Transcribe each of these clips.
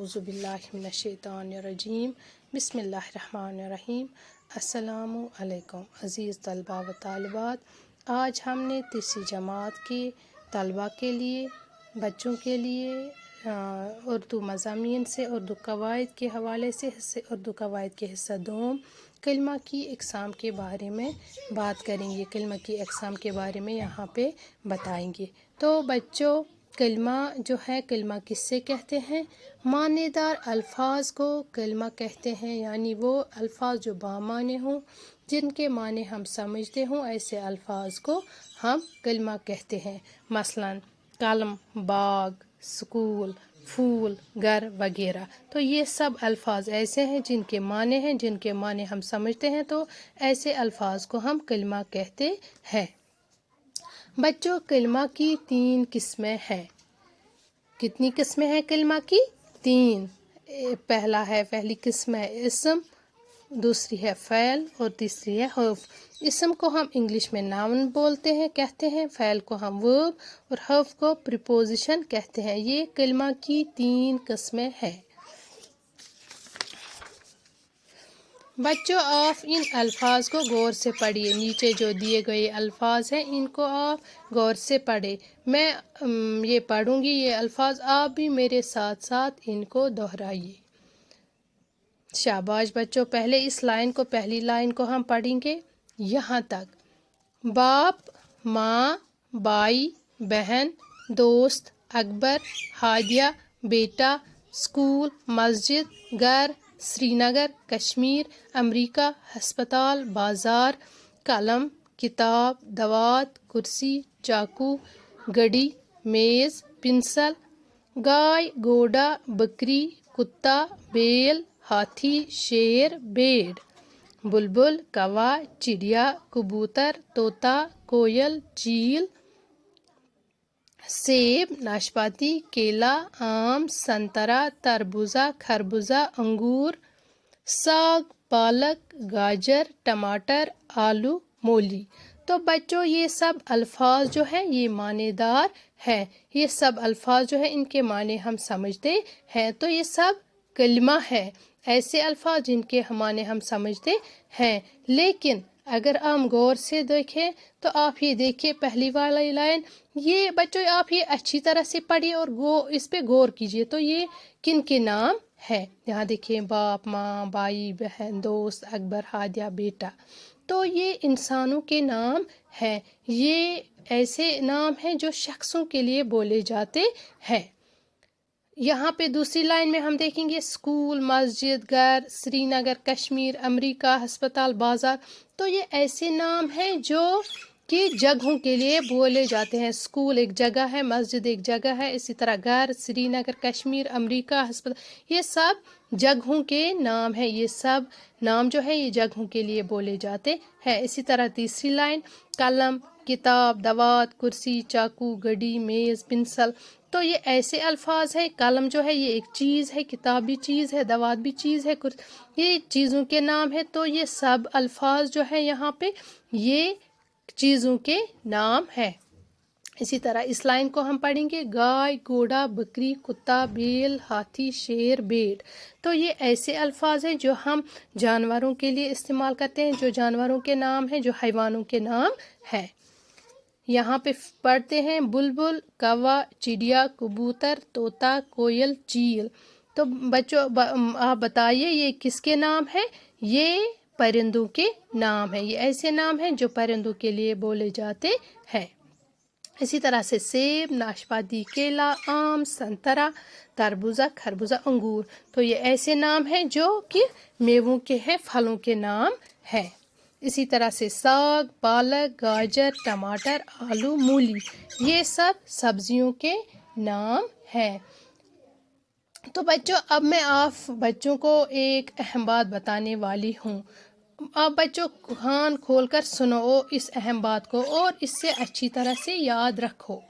अऊज़ु बिल्लाहि मिनश्शैतानिर्रजीम बिस्मिल्लाहिर्रहमानिर्रहीम। अस्सलामु अलैकुम अज़ीज़ तलबा व तालिबात। आज हमने तीसरी जमात के तलबा के लिए बच्चों के लिए उर्दू मज़ामीन से उर्दू कवायद के हवाले से उर्दू कवायद के हिस्सा दोम कलमा की इक़साम के बारे में बात करेंगे। कलमा की इक़साम के बारे में यहाँ पे बताएंगे। तो बच्चों, कलमा जो है, कलमा किससे कहते हैं? मानेदार अल्फाज को कलमा कहते हैं, यानी वो अल्फाज जो बामाने हों, जिनके माने हम समझते हों, ऐसे अल्फाज को हम कलमा कहते हैं। मसलन कलम, बाग, स्कूल, फूल, घर वगैरह। तो ये सब अल्फाज ऐसे हैं जिनके माने हम समझते हैं, तो ऐसे अल्फाज को हम कलमा कहते हैं। बच्चों, कलमा की 3 किस्में हैं। कितनी किस्में हैं कलमा की? 3। पहली किस्म है इसम, दूसरी है फ़ैल और तीसरी है हर्फ। इसम को हम इंग्लिश में नाउन बोलते हैं, कहते हैं। फ़ैल को हम वर्ब और हर्फ को प्रीपोजिशन कहते हैं। ये कलमा की 3 किस्में हैं। बच्चों, आप इन अल्फाज को गौर से पढ़िए। नीचे जो दिए गए अल्फाज हैं, इनको आप गौर से पढ़े। मैं ये पढ़ूंगी ये अल्फाज, आप भी मेरे साथ साथ इनको दोहराइए। शाबाश बच्चों। पहले इस पहली लाइन को हम पढ़ेंगे यहाँ तक। बाप, माँ, भाई, बहन, दोस्त, अकबर, हादिया, बेटा, स्कूल, मस्जिद, घर, श्रीनगर, कश्मीर, अमेरिका, हस्पताल, बाज़ार, कलम, किताब, दवात, कुर्सी, चाकू, घड़ी, मेज़, पेंसिल, गाय, घोड़ा, बकरी, कुत्ता, बैल, हाथी, शेर, भेड़, बुलबुल, कौवा, चिड़िया, कबूतर, तोता, कोयल, चील, सेब, नाशपाती, केला, आम, संतरा, तरबूजा, खरबूजा, अंगूर, साग, पालक, गाजर, टमाटर, आलू, मूली। तो बच्चों, ये सब अल्फाज जो हैं ये मानेदार हैं। ये सब अल्फाज जो हैं इनके माने हम समझते हैं। तो ये सब कलमा है, ऐसे अल्फाज जिनके माने हम समझते हैं। लेकिन अगर हम गौर से देखें तो आप ये देखिए पहली वाली लाइन, ये बच्चों आप ये अच्छी तरह से पढ़िए और इस पे गौर कीजिए। तो ये किन के नाम है? यहाँ देखिए, बाप, माँ, भाई, बहन, दोस्त, अकबर, हादिया, बेटा। तो ये इंसानों के नाम हैं। ये ऐसे नाम हैं जो शख्सों के लिए बोले जाते हैं। यहाँ पे दूसरी लाइन में हम देखेंगे स्कूल, मस्जिद, घर, श्रीनगर, कश्मीर, अमेरिका, हस्पताल, बाज़ार। तो ये ऐसे नाम हैं जो कि जगहों के लिए बोले जाते हैं। स्कूल एक जगह है, मस्जिद एक जगह है, इसी तरह घर, श्रीनगर, कश्मीर, अमेरिका, हस्पताल, ये सब जगहों के नाम हैं। ये सब नाम जो है ये जगहों के लिए बोले जाते हैं। इसी तरह तीसरी लाइन, कलम, किताब, दवात, कुर्सी, चाकू, घड़ी, मेज़, पेंसिल। तो ये ऐसे अल्फाज हैं। कलम जो है ये एक चीज़ है, किताब भी चीज़ है, दवात भी चीज़ है, ये चीज़ों के नाम है। तो ये सब अल्फाज जो है यहाँ पे ये चीज़ों के नाम है। इसी तरह इस लाइन को हम पढ़ेंगे गाय, घोड़ा, बकरी, कुत्ता, बैल, हाथी, शेर, भेड़। तो ये ऐसे अल्फाज हैं जो हम जानवरों के लिए इस्तेमाल करते हैं, जो जानवरों के नाम हैं, जो हैवानों के नाम हैं। यहाँ पे पढ़ते हैं बुलबुल, कौवा, चिड़िया, कबूतर, तोता, कोयल, चील। तो बच्चों आप बताइए ये किसके नाम है? ये परिंदों के नाम है। ये ऐसे नाम हैं जो परिंदों के लिए बोले जाते हैं। इसी तरह से सेब, नाशपाती, केला, आम, संतरा, तरबूजा, खरबूजा, अंगूर। तो ये ऐसे नाम हैं जो कि मेवों के हैं, फलों के नाम हैं। इसी तरह से साग, पालक, गाजर, टमाटर, आलू, मूली, ये सब सब्जियों के नाम हैं। तो बच्चों, अब मैं आप बच्चों को एक अहम बात बताने वाली हूँ। आप बच्चों कान खोलकर सुनो इस अहम बात को और इससे अच्छी तरह से याद रखो।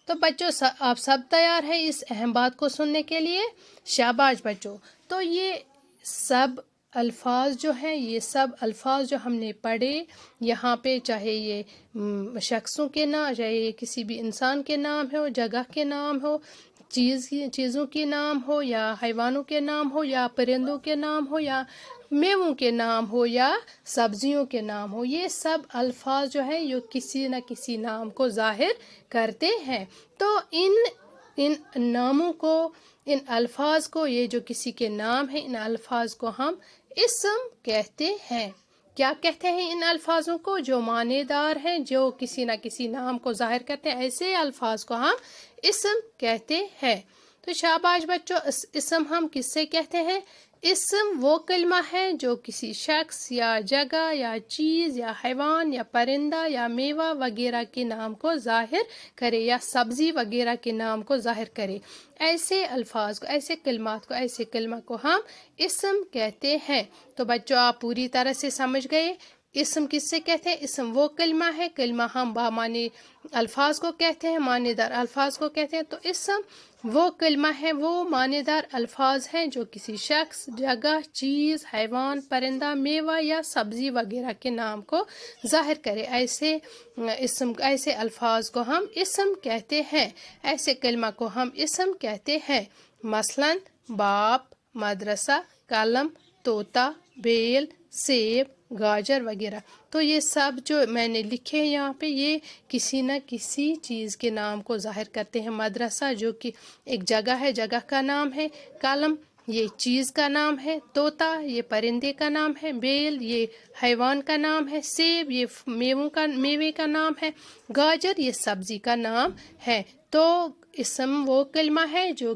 तो बच्चों, आप सब तैयार हैं इस अहम बात को सुनने के लिए? शाबाश बच्चों। तो ये सब अल्फाज जो हैं, ये सब अल्फाज जो हमने पढ़े यहाँ पे, चाहे ये शख्सों के नाम, चाहे ये किसी भी इंसान के नाम हो, जगह के नाम हो, چیزوں کے نام ہو یا حیوانوں کے نام ہو یا پرندوں کے نام ہو یا میووں کے نام ہو یا سبزیوں کے نام ہو، یہ سب الفاظ جو ہیں یہ کسی نہ کسی نام کو ظاہر کرتے ہیں۔ تو ان ناموں کو، ان الفاظ کو، یہ جو کسی کے نام ہیں، ان الفاظ کو ہم اسم کہتے ہیں۔ کیا کہتے ہیں ان الفاظوں کو؟ جو معنی دار ہیں، جو کسی نہ کسی نام کو ظاہر کرتے ہیں، ایسے الفاظ کو ہم اسم کہتے ہیں۔ تو شاباش بچوں، اسم ہم کس سے کہتے ہیں؟ اسم وہ کلمہ ہے جو کسی شخص یا جگہ یا چیز یا حیوان یا پرندہ یا میوہ وغیرہ کے نام کو ظاہر کرے یا سبزی وغیرہ کے نام کو ظاہر کرے۔ ایسے الفاظ کو، ایسے کلمات کو، ایسے کلمہ کو ہم اسم کہتے ہیں۔ تو بچوں آپ پوری طرح سے سمجھ گئے اسم کس سے کہتے ہیں؟ اسم وہ کلمہ ہے، کلمہ ہم بامعنی الفاظ کو کہتے ہیں، معنی دار الفاظ کو کہتے ہیں۔ تو اسم وہ کلمہ ہے، وہ معنی دار الفاظ ہیں جو کسی شخص، جگہ، چیز، حیوان، پرندہ، میوہ یا سبزی وغیرہ کے نام کو ظاہر کرے۔ ایسے الفاظ کو ہم اسم کہتے ہیں، ایسے کلمہ کو ہم اسم کہتے ہیں۔ مثلاً باپ، مدرسہ، قلم، طوطا، بیل، سیب، گاجر وغیرہ۔ تو یہ سب جو میں نے لکھے یہاں پہ، یہ کسی نہ کسی چیز کے نام کو ظاہر کرتے ہیں۔ مدرسہ جو کہ ایک جگہ ہے، جگہ کا نام ہے۔ قلم یہ چیز کا نام ہے۔ طوطا یہ پرندے کا نام ہے۔ بیل یہ حیوان کا نام ہے۔ سیب یہ میوے کا نام ہے۔ گاجر یہ سبزی کا نام ہے۔ تو اسم وہ کلمہ ہے جو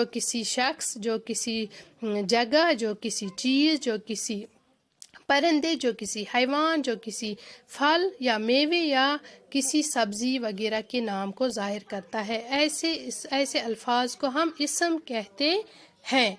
کسی شخص، جو کسی جگہ، جو کسی چیز، جو کسی پرندے، جو کسی حیوان، جو کسی پھل یا میوے یا کسی سبزی وغیرہ کے نام کو ظاہر کرتا ہے۔ ایسے الفاظ کو ہم اسم کہتے ہیں۔